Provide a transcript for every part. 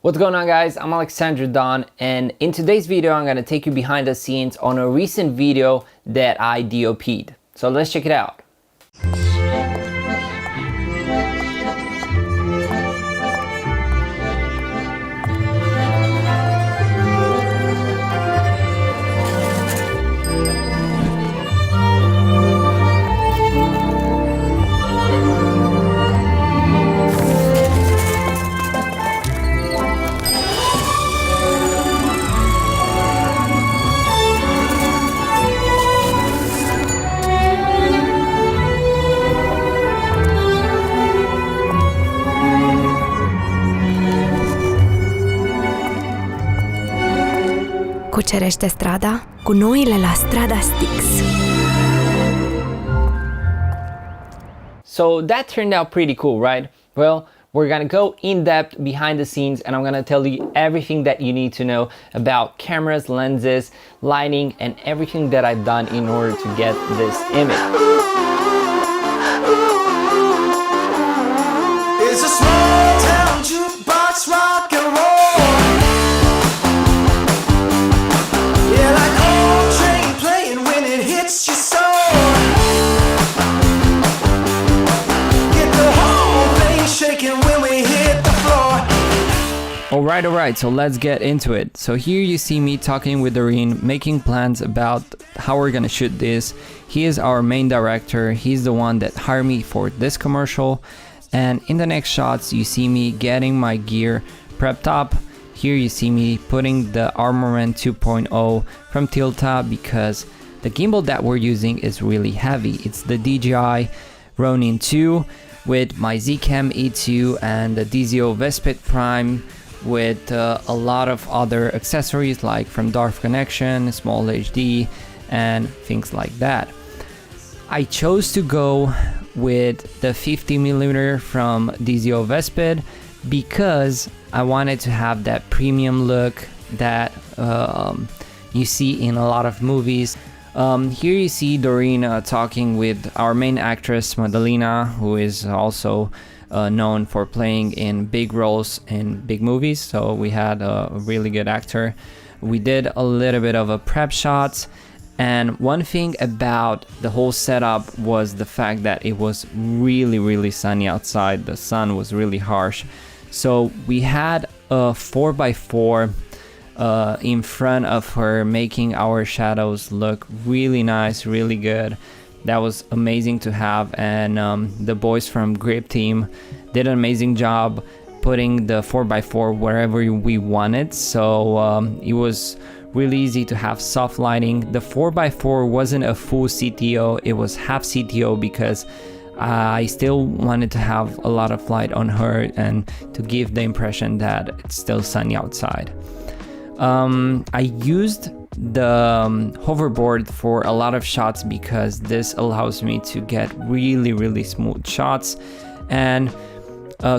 What's going on, guys? I'm Alexandru, and in today's video I'm going to take you behind the scenes on a recent video that I DOP'd. So let's check it out. Cucerește strada cu noile la Strada Sticks. So that turned out pretty cool, right? Well, we're gonna go in depth behind the scenes and I'm gonna tell you everything that you need to know about cameras, lenses, lighting, and everything that I've done in order to get this image. It's a small town jukebox, rock and roll. Yeah, like Coltrane playing when it hits your soul. Get the whole place shaking when we hit the floor. Alright, so let's get into it. So here you see me talking with Doreen, making plans about how we're gonna shoot this. He is our main director. He's the one that hired me for this commercial. And in the next shots, you see me getting my gear prepped up. Here you see me putting the Armament 2.0 from Tilta because the gimbal that we're using is really heavy. It's the DJI Ronin 2 with my Zcam E2 and the DZO Vespid Prime with a lot of other accessories like from Dark Connection, Small HD, and things like that. I chose to go with the 50mm from DZO Vespid because I wanted to have that premium look that you see in a lot of movies. Here you see Doreen talking with our main actress Madalena, who is also known for playing in big roles in big movies, so we had a really good actor. We did a little bit of a prep shots. And one thing about the whole setup was the fact that it was really sunny outside. The sun was really harsh. So we had a 4x4 in front of her, making our shadows look really nice, really good. That was amazing to have. And the boys from Grip Team did an amazing job putting the 4x4 wherever we wanted. So it was really easy to have soft lighting. The 4x4 wasn't a full CTO, it was half CTO because I still wanted to have a lot of light on her and to give the impression that it's still sunny outside. I used the hoverboard for a lot of shots because this allows me to get really smooth shots. And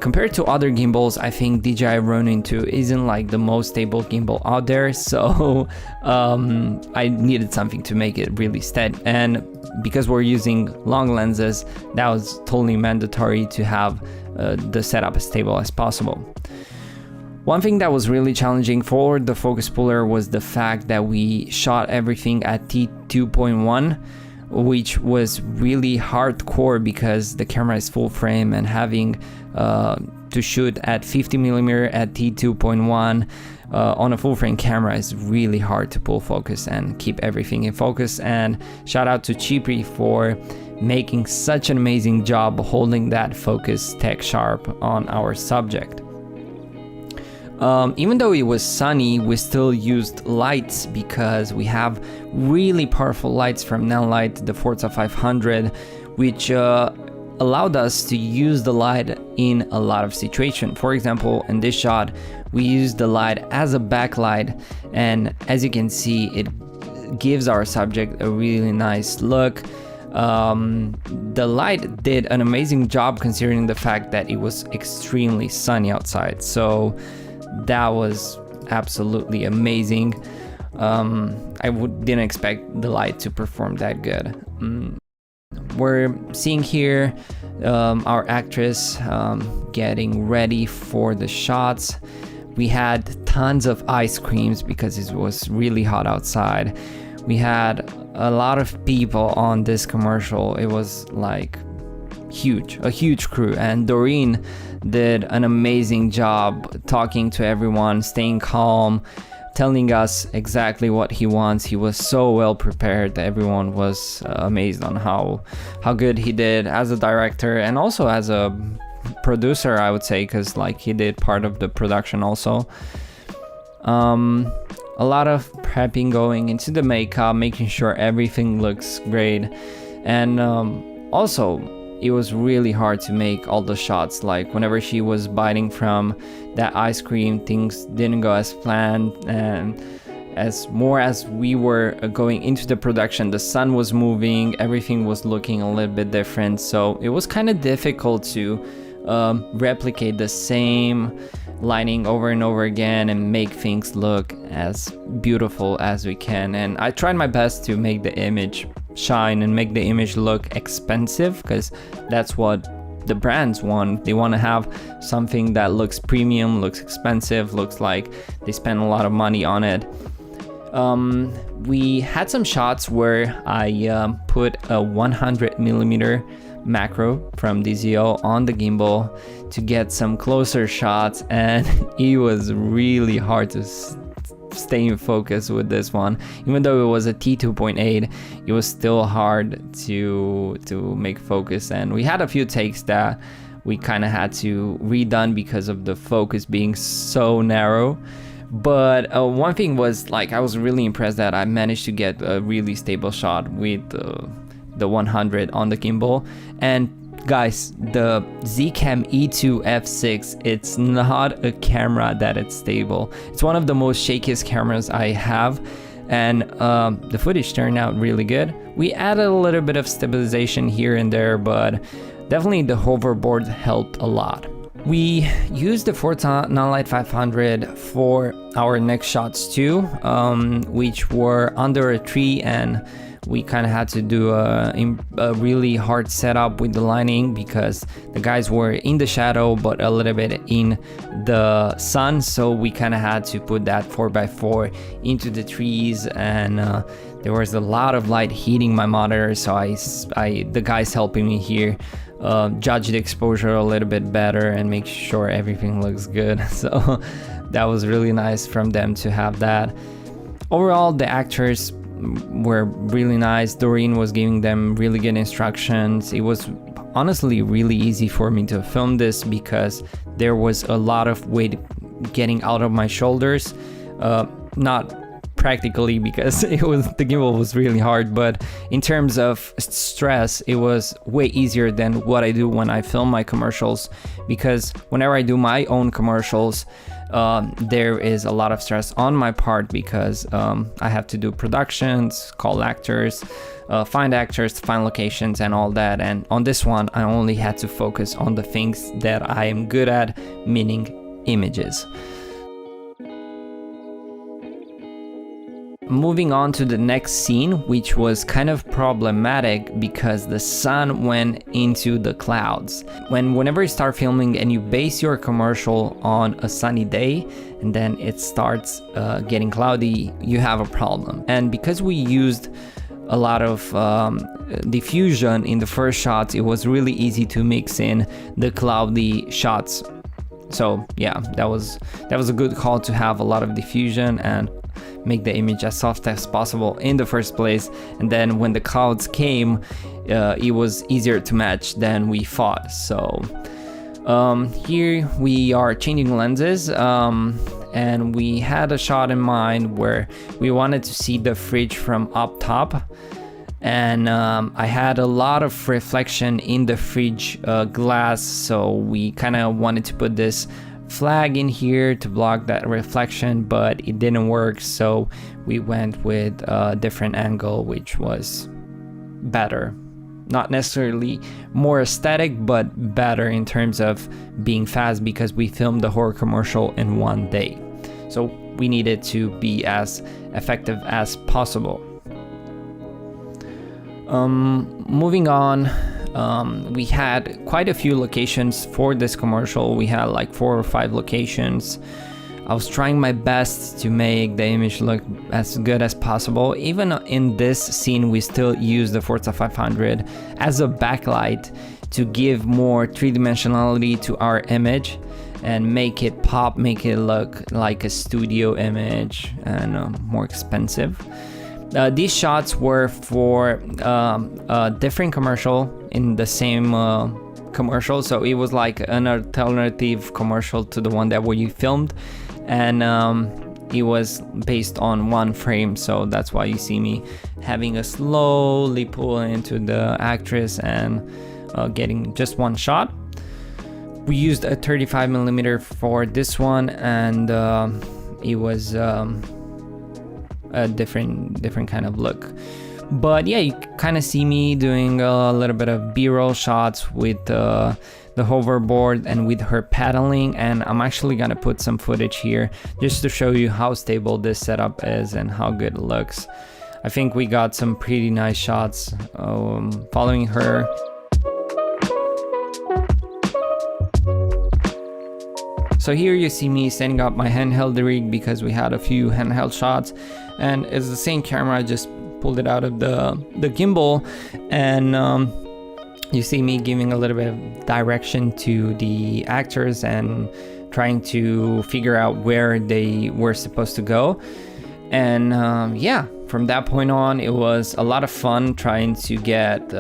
compared to other gimbals, I think DJI Ronin 2 isn't like the most stable gimbal out there, so I needed something to make it really steady. And because we're using long lenses, that was totally mandatory to have the setup as stable as possible. One thing that was really challenging for the focus puller was the fact that we shot everything at t2.1, which was really hardcore because the camera is full frame, and having to shoot at 50mm at t2.1 on a full frame camera is really hard to pull focus and keep everything in focus. And shout out to Chipri for making such an amazing job holding that focus tech sharp on our subject. Even though it was sunny, we still used lights because we have really powerful lights from NANLITE, the Forza 500, which allowed us to use the light in a lot of situations. For example, in this shot, we used the light as a backlight, and as you can see, it gives our subject a really nice look. The light did an amazing job considering the fact that it was extremely sunny outside. So that was absolutely amazing. I didn't expect the light to perform that good. We're seeing here our actress getting ready for the shots. We had tons of ice creams because it was really hot outside. We had a lot of people on this commercial. It was like a huge crew, and Doreen did an amazing job talking to everyone, staying calm, telling us exactly what he wants. He was so well prepared. Everyone was amazed on how good he did as a director and also as a producer, I would say, because like he did part of the production also. A lot of prepping going into the makeup, making sure everything looks great, and also it was really hard to make all the shots. Like whenever she was biting from that ice cream, things didn't go as planned, and as we were going into the production, the sun was moving, everything was looking a little bit different, so it was kind of difficult to replicate the same lighting over and over again and make things look as beautiful as we can. And I tried my best to make the image shine and make the image look expensive, because that's what the brands want. They want to have something that looks premium, looks expensive, looks like they spend a lot of money on it. We had some shots where I put a 100mm macro from DZO on the gimbal to get some closer shots, and it was really hard to stay in focus with this one. Even though it was a T2.8, it was still hard to make focus, and we had a few takes that we kind of had to redone because of the focus being so narrow. But one thing was, like, I was really impressed that I managed to get a really stable shot with the 100 on the gimbal. And guys, the Zcam E2 F6, it's not a camera that it's stable. It's one of the most shakiest cameras I have, and the footage turned out really good. We added a little bit of stabilization here and there, but definitely the hoverboard helped a lot. We used the Forza NANLITE 500 for our next shots too, which were under a tree, and we kind of had to do a really hard setup with the lighting because the guys were in the shadow but a little bit in the sun, so we kind of had to put that 4x4 into the trees, and there was a lot of light hitting my monitor, so the guys helping me here judge the exposure a little bit better and make sure everything looks good. So that was really nice from them to have that. Overall, the actors were really nice. Doreen was giving them really good instructions. It was honestly really easy for me to film this because there was a lot of weight getting out of my shoulders. Not practically because the gimbal was really hard, but in terms of stress, it was way easier than what I do when I film my commercials, because whenever I do my own commercials, there is a lot of stress on my part because I have to do productions, call actors, find locations and all that. And on this one, I only had to focus on the things that I am good at, meaning images. Moving on to the next scene, which was kind of problematic because the sun went into the clouds. Whenever you start filming and you base your commercial on a sunny day and then it starts getting cloudy, you have a problem. And because we used a lot of diffusion in the first shots, it was really easy to mix in the cloudy shots. So yeah, that was a good call to have a lot of diffusion and make the image as soft as possible in the first place, and then when the clouds came, it was easier to match than we thought. So here we are changing lenses, and we had a shot in mind where we wanted to see the fridge from up top, and I had a lot of reflection in the fridge glass, so we kind of wanted to put this flag in here to block that reflection, but it didn't work, so we went with a different angle, which was better. Not necessarily more aesthetic, but better in terms of being fast, because we filmed the horror commercial in one day, so we needed to be as effective as possible. Moving on, we had quite a few locations for this commercial. We had like 4 or 5 locations. I was trying my best to make the image look as good as possible. Even in this scene, we still use the Forza 500 as a backlight to give more three-dimensionality to our image and make it pop, make it look like a studio image and more expensive. These shots were for a different commercial in the same commercial, so it was like an alternative commercial to the one that we filmed, and it was based on one frame, so that's why you see me having a slowly pull into the actress and getting just one shot. We used a 35mm for this one, and it was a different kind of look. But yeah, you kind of see me doing a little bit of B-roll shots with the hoverboard and with her paddling, and I'm actually gonna put some footage here just to show you how stable this setup is and how good it looks. I think we got some pretty nice shots following her. So here you see me setting up my handheld rig because we had a few handheld shots, and it's the same camera. I just pulled it out of the gimbal, and you see me giving a little bit of direction to the actors and trying to figure out where they were supposed to go. And yeah, from that point on, it was a lot of fun trying to get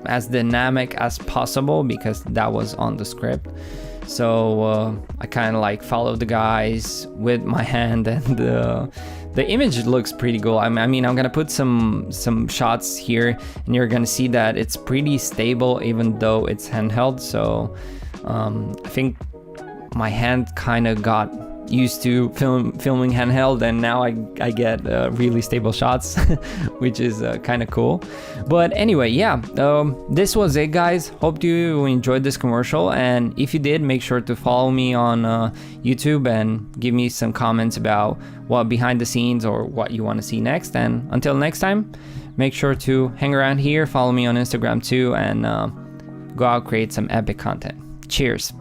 as dynamic as possible because that was on the script. So I kind of like followed the guys with my hand, and the image looks pretty cool. I mean, I'm gonna put some shots here, and you're gonna see that it's pretty stable even though it's handheld. So I think my hand kind of got used to filming handheld, and now I get really stable shots, which is kind of cool. But anyway, yeah, this was it, guys. Hope you enjoyed this commercial, and if you did, make sure to follow me on YouTube and give me some comments about what behind the scenes or what you want to see next. And until next time, make sure to hang around here, follow me on Instagram too, and go out, create some epic content. Cheers.